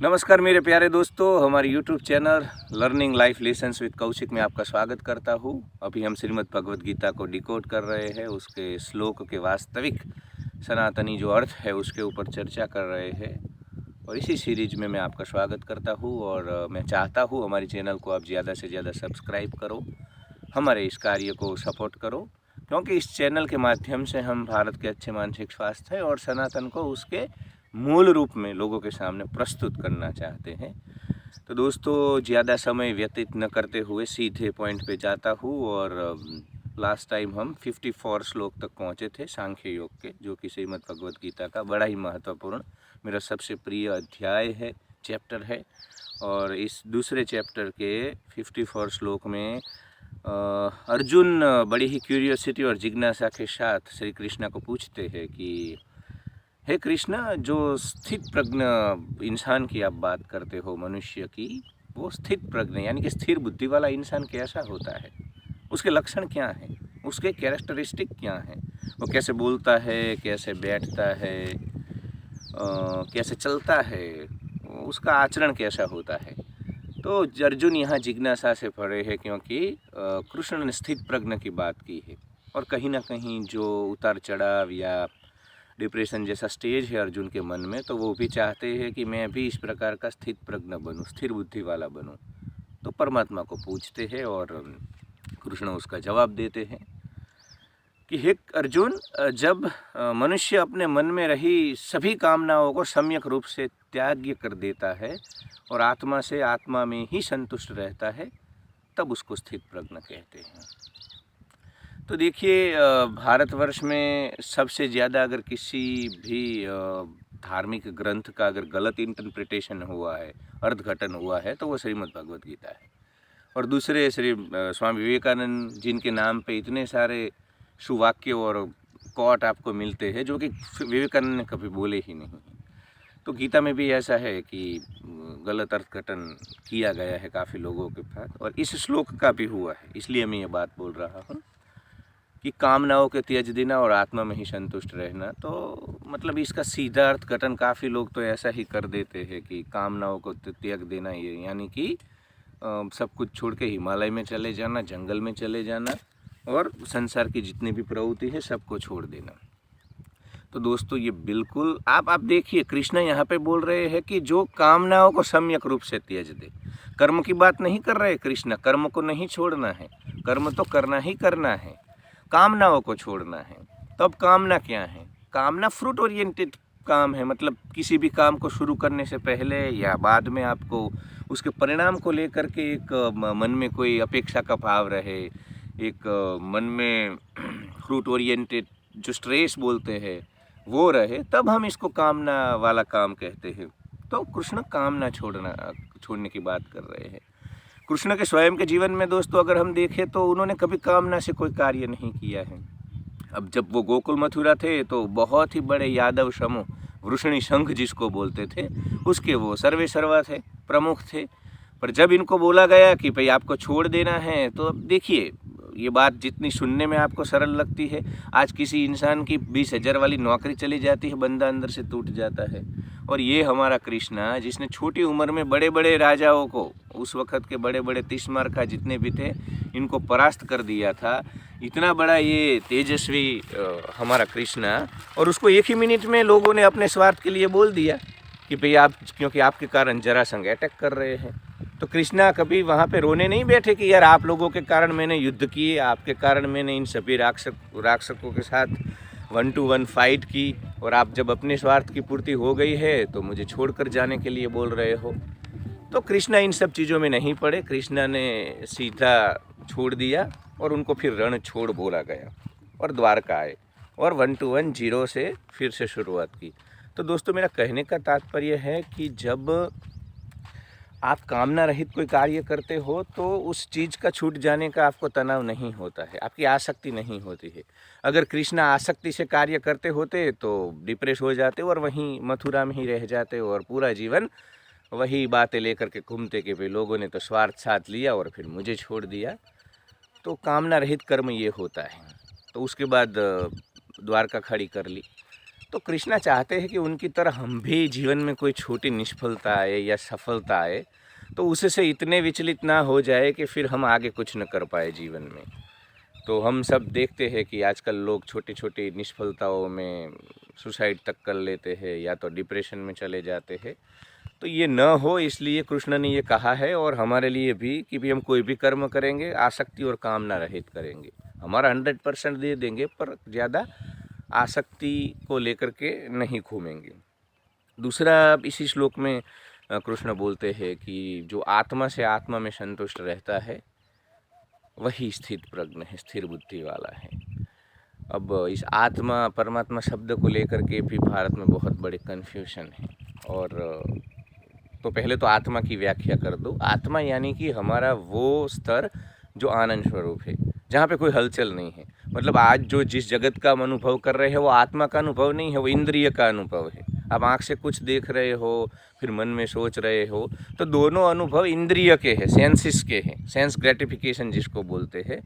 नमस्कार मेरे प्यारे दोस्तों, हमारे YouTube channel learning life lessons with Kaushik में आपका स्वागत करता हूँ। अभी हम श्रीमद् भगवद गीता को डिकोड कर रहे हैं, उसके श्लोक के वास्तविक सनातनी जो अर्थ है उसके ऊपर चर्चा कर रहे हैं और इसी सीरीज में मैं आपका स्वागत करता हूँ। और मैं चाहता हूँ हमारे चैनल को आप ज़्यादा से ज़्यादा सब्सक्राइब करो, हमारे इस कार्य को सपोर्ट करो, क्योंकि इस चैनल के माध्यम से हम भारत के अच्छे मानसिक स्वास्थ्य और सनातन को उसके मूल रूप में लोगों के सामने प्रस्तुत करना चाहते हैं। तो दोस्तों, ज़्यादा समय व्यतीत न करते हुए सीधे पॉइंट पे जाता हूँ। और लास्ट टाइम हम 54 श्लोक तक पहुँचे थे सांख्य योग के, जो कि श्रीमद् भगवद गीता का बड़ा ही महत्वपूर्ण, मेरा सबसे प्रिय अध्याय है, चैप्टर है। और इस दूसरे चैप्टर के 54 श्लोक में अर्जुन बड़ी ही क्यूरियोसिटी और जिज्ञासा के साथ श्री कृष्ण को पूछते हैं कि हे कृष्ण, जो स्थित प्रज्ञ इंसान की आप बात करते हो, मनुष्य की, वो स्थित प्रज्ञ यानी कि स्थिर बुद्धि वाला इंसान कैसा होता है, उसके लक्षण क्या हैं, उसके कैरेक्टरिस्टिक क्या हैं, वो कैसे बोलता है, कैसे बैठता है, कैसे चलता है, उसका आचरण कैसा होता है। तो अर्जुन यहाँ जिज्ञासा से पड़े हैं, क्योंकि कृष्ण ने स्थित प्रज्ञ की बात की है और कहीं ना कहीं जो उतार चढ़ाव या डिप्रेशन जैसा स्टेज है अर्जुन के मन में, तो वो भी चाहते हैं कि मैं भी इस प्रकार का स्थित प्रज्ञ बनूं, स्थिर बुद्धि वाला बनूं। तो परमात्मा को पूछते हैं और कृष्ण उसका जवाब देते हैं कि हे अर्जुन, जब मनुष्य अपने मन में रही सभी कामनाओं को सम्यक रूप से त्याग कर देता है और आत्मा से आत्मा में ही संतुष्ट रहता है, तब उसको स्थित प्रज्ञ कहते हैं। तो देखिए, भारतवर्ष में सबसे ज़्यादा अगर किसी भी धार्मिक ग्रंथ का अगर गलत इंटरप्रिटेशन हुआ है, अर्थघटन हुआ है, तो वो श्रीमद् भगवद गीता है। और दूसरे स्वामी विवेकानंद, जिनके नाम पे इतने सारे सुवाक्य और कोट आपको मिलते हैं, जो कि विवेकानंद ने कभी बोले ही नहीं। तो गीता में भी ऐसा है कि गलत अर्थघटन किया गया है काफ़ी लोगों के साथ, और इस श्लोक का भी हुआ है। इसलिए मैं ये बात बोल रहा हूँ कि कामनाओं के त्याज देना और आत्मा में ही संतुष्ट रहना। तो मतलब इसका सीधा अर्थघटन काफ़ी लोग तो ऐसा ही कर देते हैं कि कामनाओं को त्याग देना, ये यानी कि सब कुछ छोड़ के हिमालय में चले जाना, जंगल में चले जाना और संसार की जितनी भी प्रवृत्ति है सबको छोड़ देना। तो दोस्तों, ये बिल्कुल आप देखिए, कृष्ण यहाँ पे बोल रहे हैं कि जो कामनाओं को सम्यक रूप से त्याज दे। कर्म की बात नहीं कर रहे कृष्ण, कर्म को नहीं छोड़ना है, कर्म तो करना ही करना है, कामनाओं को छोड़ना है। तो अब कामना क्या है? कामना फ्रूट ओरिएंटेड काम है, मतलब किसी भी काम को शुरू करने से पहले या बाद में आपको उसके परिणाम को लेकर के एक मन में कोई अपेक्षा का भाव रहे, एक मन में फ्रूट ओरिएंटेड जो स्ट्रेस बोलते हैं वो रहे, तब हम इसको कामना वाला काम कहते हैं। तो कृष्ण कामना छोड़ने की बात कर रहे हैं। कृष्ण के स्वयं के जीवन में दोस्तों अगर हम देखें तो उन्होंने कभी कामना से कोई कार्य नहीं किया है। अब जब वो गोकुल मथुरा थे तो बहुत ही बड़े यादव समूह, वृषणी संघ जिसको बोलते थे, उसके वो सर्वे सर्वा थे, प्रमुख थे। पर जब इनको बोला गया कि भाई आपको छोड़ देना है, तो अब देखिए, ये बात जितनी सुनने में आपको सरल लगती है, आज किसी इंसान की 20,000 वाली नौकरी चली जाती है, बंदा अंदर से टूट जाता है। और ये हमारा कृष्णा, जिसने छोटी उम्र में बड़े बड़े राजाओं को, उस वक़्त के बड़े बड़े तीसमार्का जितने भी थे, इनको परास्त कर दिया था। इतना बड़ा ये तेजस्वी हमारा कृष्णा, और उसको एक ही मिनट में लोगों ने अपने स्वार्थ के लिए बोल दिया कि भाई आप, क्योंकि आपके कारण जरासंध अटैक कर रहे हैं। तो कृष्णा कभी वहाँ पे रोने नहीं बैठे कि यार आप लोगों के कारण मैंने युद्ध किए, आपके कारण मैंने इन सभी राक्षसों के साथ 1 to 1 फाइट की, और आप जब अपने स्वार्थ की पूर्ति हो गई है तो मुझे छोड़कर जाने के लिए बोल रहे हो। तो कृष्णा इन सब चीज़ों में नहीं पड़े, कृष्णा ने सीधा छोड़ दिया और उनको फिर रण छोड़ बोला गया और द्वारका आए और 1 to 1 0 से फिर से शुरुआत की। तो दोस्तों, मेरा कहने का तात्पर्य है कि जब आप कामना रहित कोई कार्य करते हो तो उस चीज़ का छूट जाने का आपको तनाव नहीं होता है, आपकी आसक्ति नहीं होती है। अगर कृष्णा आसक्ति से कार्य करते होते तो डिप्रेस हो जाते और वहीं मथुरा में ही रह जाते और पूरा जीवन वही बातें लेकर के घूमते कि भाई लोगों ने तो स्वार्थ साथ लिया और फिर मुझे छोड़ दिया। तो कामना रहित कर्म ये होता है। तो उसके बाद द्वारका खड़ी कर ली। तो कृष्णा चाहते हैं कि उनकी तरह हम भी जीवन में कोई छोटी निष्फलता आए या सफलता आए तो उससे इतने विचलित ना हो जाए कि फिर हम आगे कुछ न कर पाए जीवन में। तो हम सब देखते हैं कि आजकल लोग छोटी छोटी निष्फलताओं में सुसाइड तक कर लेते हैं या तो डिप्रेशन में चले जाते हैं। तो ये न हो इसलिए कृष्ण ने ये कहा है और हमारे लिए भी कि भी हम कोई भी कर्म करेंगे आसक्ति और कामना रहित करेंगे। हमारा 100% दे देंगे पर ज़्यादा आसक्ति को लेकर के नहीं घूमेंगे। दूसरा इसी श्लोक में कृष्ण बोलते हैं कि जो आत्मा से आत्मा में संतुष्ट रहता है वही स्थित प्रज्ञ है, स्थिर बुद्धि वाला है। अब इस आत्मा परमात्मा शब्द को लेकर के भी भारत में बहुत बड़े कन्फ्यूजन है। और तो पहले तो आत्मा की व्याख्या कर दो। आत्मा यानी कि हमारा वो स्तर जो आनंद स्वरूप है, जहाँ पे कोई हलचल नहीं है। मतलब आज जो जिस जगत का हम अनुभव कर रहे हैं वो आत्मा का अनुभव नहीं है, वो इंद्रिय का अनुभव है। आप आँख से कुछ देख रहे हो, फिर मन में सोच रहे हो, तो दोनों अनुभव इंद्रिय के हैं, सेंसिस के हैं, सेंस ग्रेटिफिकेशन जिसको बोलते हैं।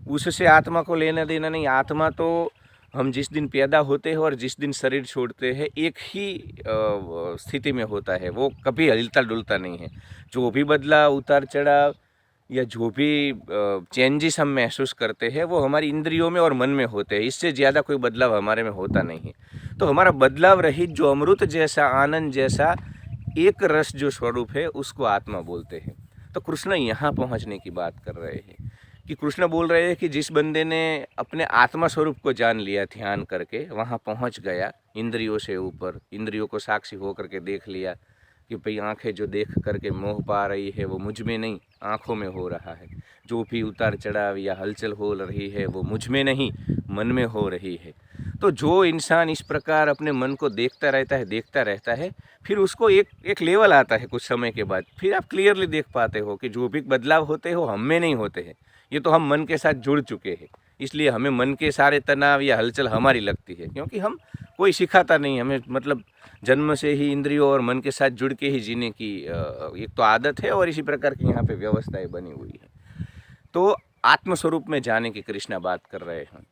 उससे आत्मा को लेना देना नहीं। आत्मा तो हम जिस दिन पैदा होते हैं और जिस दिन शरीर छोड़ते हैं एक ही स्थिति में होता है, वो कभी हिलता डुलता नहीं है। जो भी बदलाव, उतार चढ़ाव या जो भी चेंजेस हम महसूस करते हैं वो हमारी इंद्रियों में और मन में होते हैं। इससे ज़्यादा कोई बदलाव हमारे में होता नहीं है। तो हमारा बदलाव रहित जो अमृत जैसा, आनंद जैसा एक रस जो स्वरूप है उसको आत्मा बोलते हैं। तो कृष्ण यहाँ पहुँचने की बात कर रहे हैं कि कृष्ण बोल रहे हैं कि जिस बंदे ने अपने आत्मा स्वरूप को जान लिया, ध्यान करके वहाँ पहुँच गया, इंद्रियों से ऊपर, इंद्रियों को साक्षी हो करके देख लिया कि भाई आंखें जो देख करके मोह पा रही है वो मुझ में नहीं, आँखों में हो रहा है। जो भी उतार चढ़ाव या हलचल हो रही है वो मुझ में नहीं, मन में हो रही है। तो जो इंसान इस प्रकार अपने मन को देखता रहता है, फिर उसको एक लेवल आता है कुछ समय के बाद। फिर आप क्लियरली देख पाते हो कि जो भी बदलाव होते हो हम में नहीं होते हैं, ये तो हम मन के साथ जुड़ चुके हैं। इसलिए हमें मन के सारे तनाव या हलचल हमारी लगती है, क्योंकि हम कोई सिखाता नहीं हमें। मतलब जन्म से ही इंद्रियों और मन के साथ जुड़ के ही जीने की एक तो आदत है और इसी प्रकार की यहाँ पे व्यवस्थाएं बनी हुई है। तो आत्मस्वरूप में जाने की कृष्णा बात कर रहे हैं,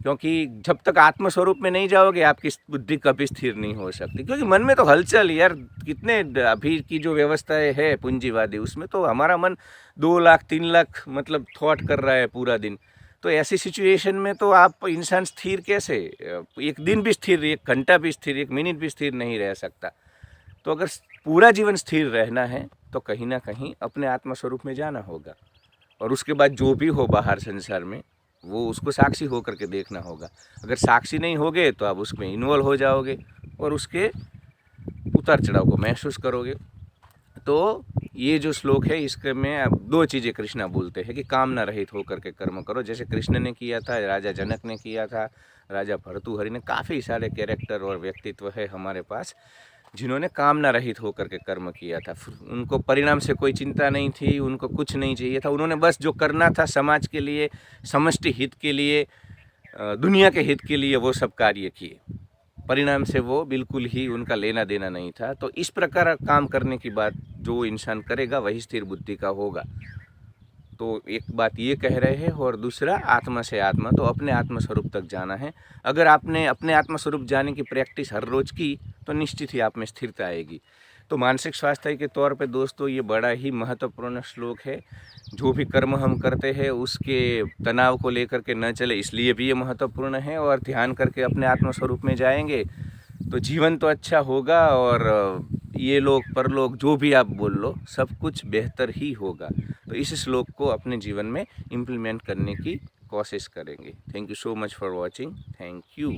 क्योंकि जब तक आत्मस्वरूप में नहीं जाओगे आपकी बुद्धि कभी स्थिर नहीं हो सकती। क्योंकि मन में तो हलचल, यार कितने अभी की जो व्यवस्थाएं है पूंजीवादी, उसमें तो हमारा मन 2 लाख 3 लाख मतलब थॉट कर रहा है पूरा दिन। तो ऐसी सिचुएशन में तो आप इंसान स्थिर कैसे, एक दिन भी स्थिर, 1 घंटा भी स्थिर, 1 मिनट भी स्थिर नहीं रह सकता। तो अगर पूरा जीवन स्थिर रहना है तो कहीं ना कहीं अपने आत्मस्वरूप में जाना होगा, और उसके बाद जो भी हो बाहर संसार में वो उसको साक्षी हो करके देखना होगा। अगर साक्षी नहीं होगे तो आप उसमें इन्वॉल्व हो जाओगे और उसके उतार चढ़ाव को महसूस करोगे। तो ये जो श्लोक है इसके में अब 2 चीज़ें कृष्णा बोलते हैं कि कामना रहित होकर के कर्म करो, जैसे कृष्ण ने किया था, राजा जनक ने किया था, राजा भर्तृहरि ने, काफ़ी सारे कैरेक्टर और व्यक्तित्व है हमारे पास जिन्होंने कामना रहित होकर के कर्म किया था। उनको परिणाम से कोई चिंता नहीं थी, उनको कुछ नहीं चाहिए था, उन्होंने बस जो करना था समाज के लिए, समष्टि हित के लिए, दुनिया के हित के लिए वो सब कार्य किए। परिणाम से वो बिल्कुल ही उनका लेना देना नहीं था। तो इस प्रकार काम करने की बात जो इंसान करेगा वही स्थिर बुद्धि का होगा। तो एक बात ये कह रहे हैं, और दूसरा आत्मा से आत्मा, तो अपने आत्मस्वरूप तक जाना है। अगर आपने अपने आत्मस्वरूप जाने की प्रैक्टिस हर रोज़ की तो निश्चित ही आप में स्थिरता आएगी। तो मानसिक स्वास्थ्य के तौर पे दोस्तों ये बड़ा ही महत्वपूर्ण श्लोक है। जो भी कर्म हम करते हैं उसके तनाव को लेकर के न चले, इसलिए भी ये महत्वपूर्ण है। और ध्यान करके अपने आत्मस्वरूप में जाएंगे तो जीवन तो अच्छा होगा, और ये लोग परलोक जो भी आप बोल लो सब कुछ बेहतर ही होगा। तो इस श्लोक को अपने जीवन में इम्प्लीमेंट करने की कोशिश करेंगे। Thank you so much for watching. Thank you.